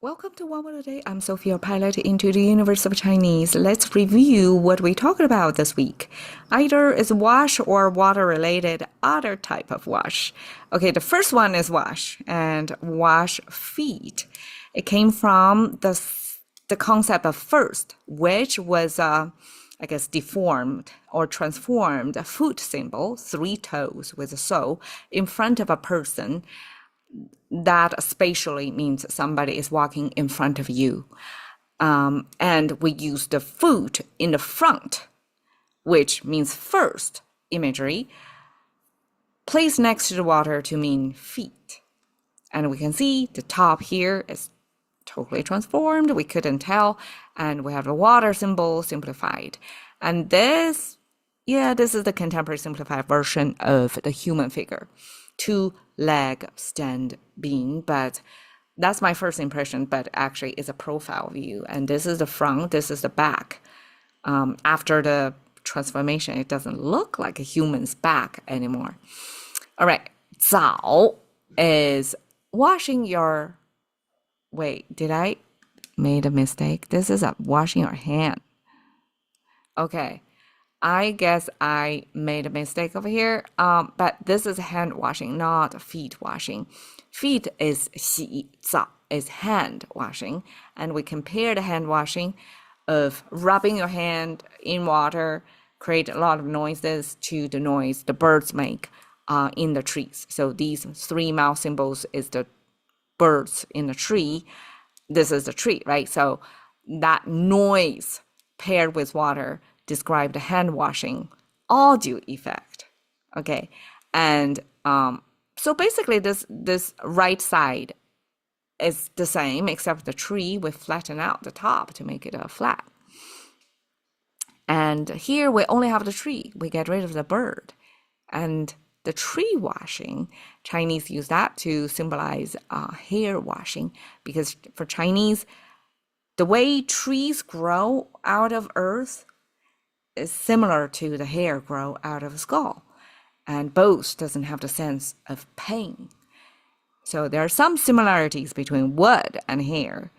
Welcome to One Word a Day. I'm Sophie, your pilot into the universe of Chinese. Let's review what we talked about this week. Either is wash or water related, other type of wash. Okay, the first one is wash and wash feet. It came from the concept of first, which was deformed or transformed a foot symbol, 3 toes with a sole, in front of a person. That spatially means somebody is walking in front of you. And we use the foot in the front, which means first imagery, placed next to the water to mean feet. And we can see the top here is totally transformed. We couldn't tell. And we have the water symbol simplified. And this is the contemporary simplified version of the human figure. 2-leg stand being, but that's my first impression, but actually it's a profile view. And this is the front, this is the back. After the transformation, it doesn't look like a human's back anymore. All right, 早 is washing your, wait, did I made a mistake? This is washing your hand. Okay. I guess I made a mistake over here, but this is hand washing, not feet washing. Feet is 洗澡, is hand washing, and we compare the hand washing of rubbing your hand in water, create a lot of noises to the noise the birds make in the trees. So these 3 mouth symbols is the birds in the tree. This is the tree, right? So that noise paired with water describe the hand washing audio effect. Okay, and so basically this right side is the same, except the tree we flatten out the top to make it a flat. And here we only have the tree. We get rid of the bird. And the tree washing, Chinese use that to symbolize hair washing, because for Chinese, the way trees grow out of earth is similar to the hair grow out of a skull, and both doesn't have the sense of pain. So there are some similarities between wood and hair.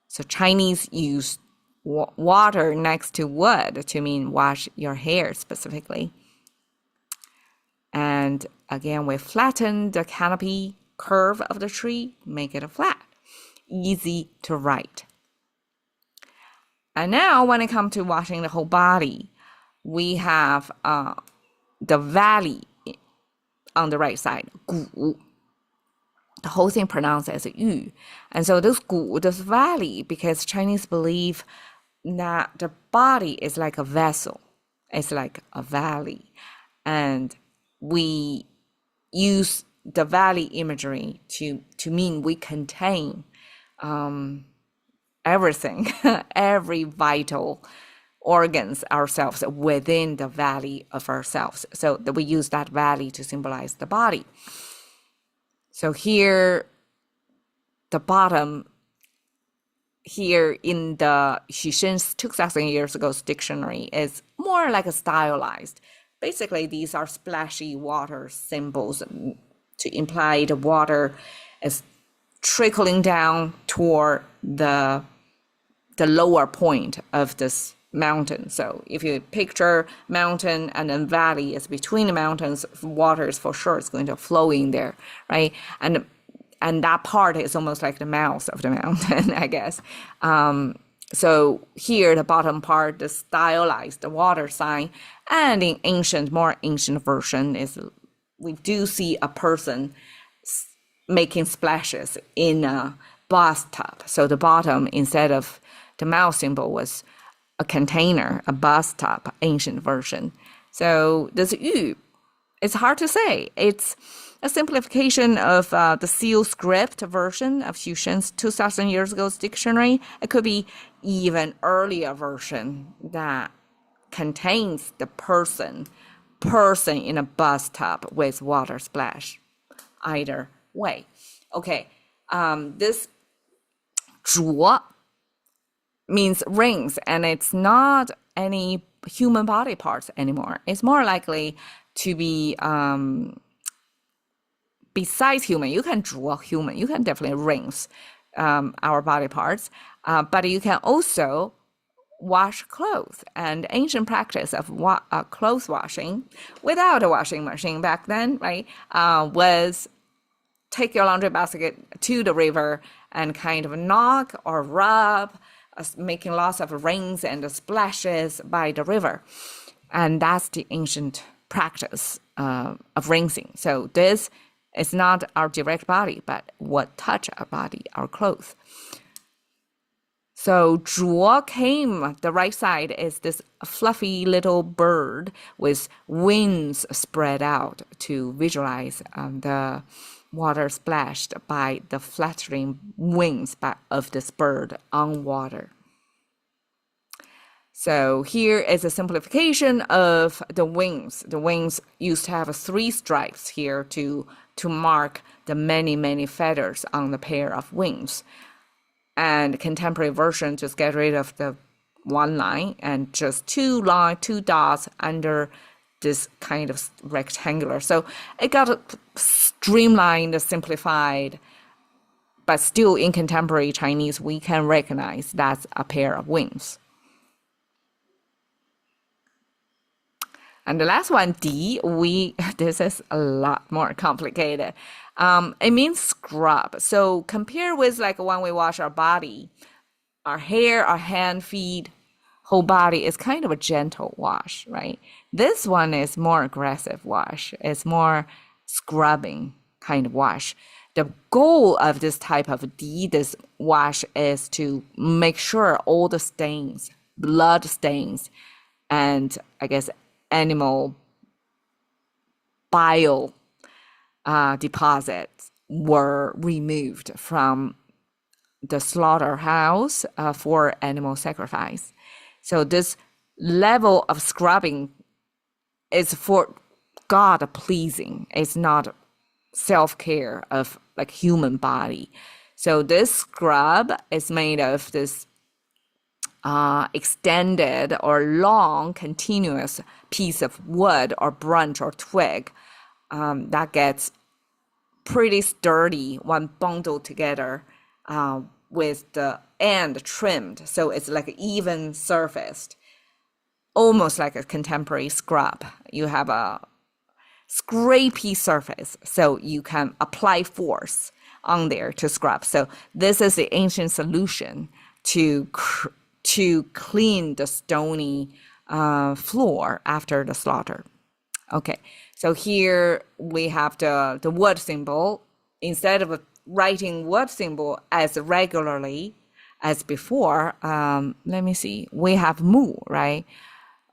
So Chinese use water next to wood to mean wash your hair specifically. And again, we flatten the canopy curve of the tree, make it a flat, easy to write. And now when it comes to washing the whole body, we have the valley on the right side, 骨. The whole thing pronounced as yu. And so this 骨, this valley, because Chinese believe that the body is like a vessel. It's like a valley. And we use the valley imagery to mean we contain everything, every vital organs ourselves within the valley of ourselves. So that we use that valley to symbolize the body. So here, the bottom here in the Xishen's 2,000 years ago's dictionary is more like a stylized. Basically, these are splashy water symbols to imply the water is trickling down toward the lower point of this mountain. So if you picture mountain and then valley is between the mountains, water is for sure is going to flow in there, right? And that part is almost like the mouth of the mountain, I guess. So here, the bottom part, the stylized the water sign, and in more ancient version is we do see a person making splashes in a bathtub. So the bottom, instead of the mouth symbol, was a container, a bathtub, ancient version. So this yu, it's hard to say. It's a simplification of the seal script version of Xushen's 2,000 years ago's dictionary. It could be even earlier version that contains the person in a bathtub with water splash. Either way. Okay, this 灼 means rings, and it's not any human body parts anymore. It's more likely to be besides human. You can draw human. You can definitely rinse our body parts, but you can also wash clothes. And ancient practice of clothes washing without a washing machine back then, right, was take your laundry basket to the river and kind of knock or rub, making lots of rings and splashes by the river. And that's the ancient practice of rinsing. So this is not our direct body, but what touch our body, our clothes. So 竹 came, the right side is this fluffy little bird with wings spread out to visualize the water splashed by the fluttering wings of this bird on water. So here is a simplification of the wings. The wings used to have 3 stripes here to mark the many feathers on the pair of wings. And contemporary version just get rid of the 1 line and just 2 dots under this kind of rectangular. So it got streamlined, simplified, but still in contemporary Chinese, we can recognize that's a pair of wings. And the last one, D, this is a lot more complicated. It means scrub. So compare with like when we wash our body, our hair, our hand, feet, whole body is kind of a gentle wash, right? This one is more aggressive wash. It's more scrubbing kind of wash. The goal of this type of this wash is to make sure all the stains, blood stains, and I guess animal bile deposits were removed from the slaughterhouse for animal sacrifice. So this level of scrubbing is for God pleasing. It's not self-care of like human body. So this scrub is made of this extended or long continuous piece of wood or branch or twig that gets pretty sturdy when bundled together with the end trimmed. So it's like even surfaced, almost like a contemporary scrub. You have a scrapey surface, so you can apply force on there to scrub. So this is the ancient solution to clean the stony floor after the slaughter. Okay, so here we have the word symbol. Instead of writing word symbol as regularly as before, let me see, we have mu, right?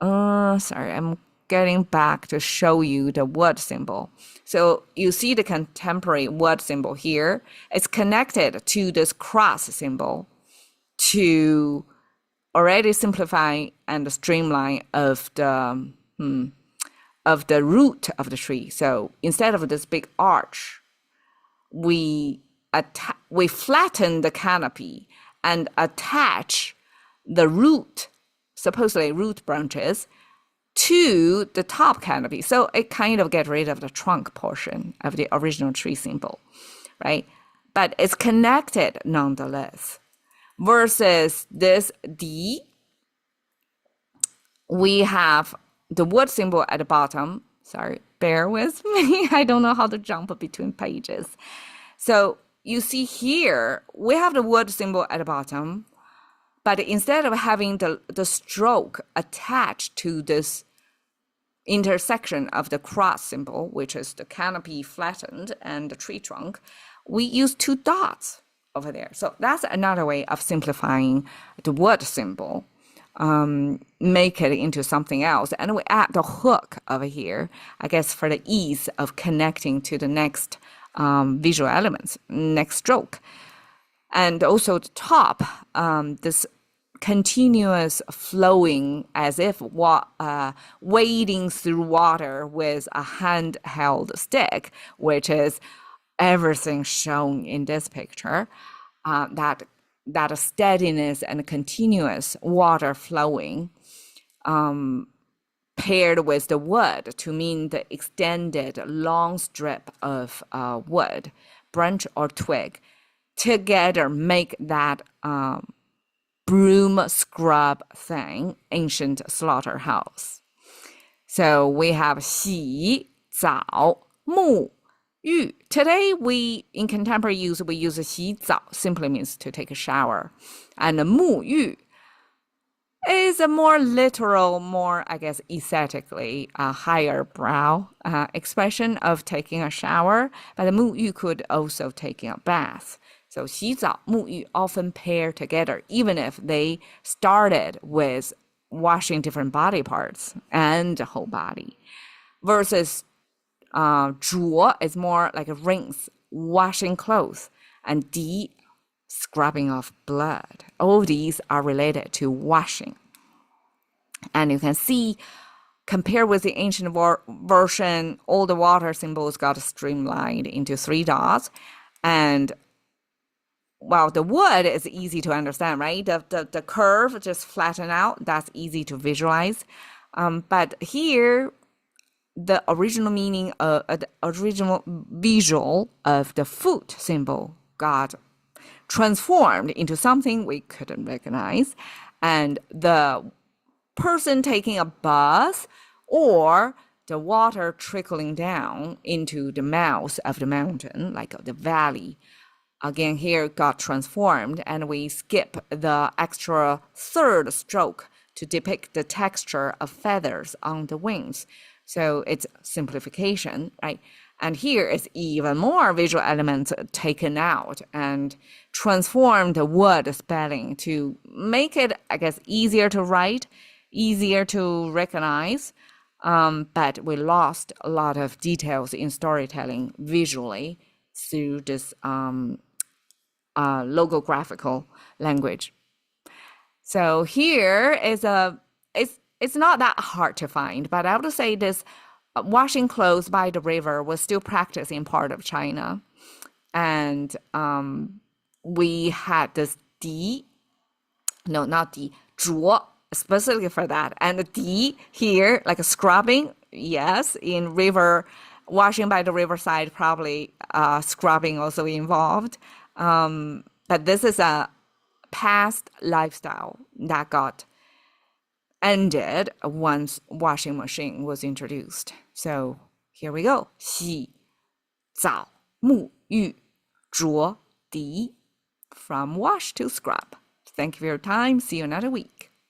Sorry, I'm getting back to show you the word symbol. So you see the contemporary word symbol here. It's connected to this cross symbol to already simplify and streamline of the root of the tree. So instead of this big arch, we flatten the canopy and attach the root, supposedly root branches, to the top canopy. So it kind of get rid of the trunk portion of the original tree symbol, right? But it's connected nonetheless. Versus this D, we have the word symbol at the bottom. Sorry, bear with me. I don't know how to jump between pages. So you see here, we have the word symbol at the bottom, but instead of having the stroke attached to this intersection of the cross symbol, which is the canopy flattened and the tree trunk, we use 2 dots over there. So that's another way of simplifying the word symbol, make it into something else. And we add the hook over here, I guess for the ease of connecting to the next visual elements, next stroke. And also the top, this continuous flowing as if wading through water with a handheld stick, which is everything shown in this picture, that steadiness and continuous water flowing paired with the wood to mean the extended long strip of wood, branch or twig, together make that broom scrub thing, ancient slaughterhouse. So we have 洗澡沐浴. Today in contemporary use we use 洗澡 simply means to take a shower, and 沐浴 is a more literal, more, I guess, aesthetically higher brow expression of taking a shower. But the 沐浴 could also taking a bath. So 洗澡沐浴 often pair together, even if they started with washing different body parts and the whole body. Versus 濯 is more like a rinse, washing clothes, and 涤 scrubbing off blood. All these are related to washing. And you can see, compared with the ancient version, all the water symbols got streamlined into 3 dots. And well, the wood is easy to understand, right? The curve just flatten out. That's easy to visualize. But here, the original meaning, the original visual of the foot symbol got transformed into something we couldn't recognize. And the person taking a bath or the water trickling down into the mouth of the mountain, like the valley, again here got transformed, and we skip the extra third stroke to depict the texture of feathers on the wings. So it's simplification, right? And here is even more visual elements taken out and transform the word spelling to make it, I guess, easier to write, easier to recognize. But we lost a lot of details in storytelling visually through this logographical language. So here is it's not that hard to find, but I would say this washing clothes by the river was still practiced in part of China. And we had this 涤, no, not 涤, 濯, specifically for that. And the 涤 here, like a scrubbing, yes, in river, washing by the riverside, probably scrubbing also involved. But this is a past lifestyle that got ended once washing machine was introduced. So here we go. 洗澡沐浴濯 from wash to scrub. Thank you for your time. See you another week.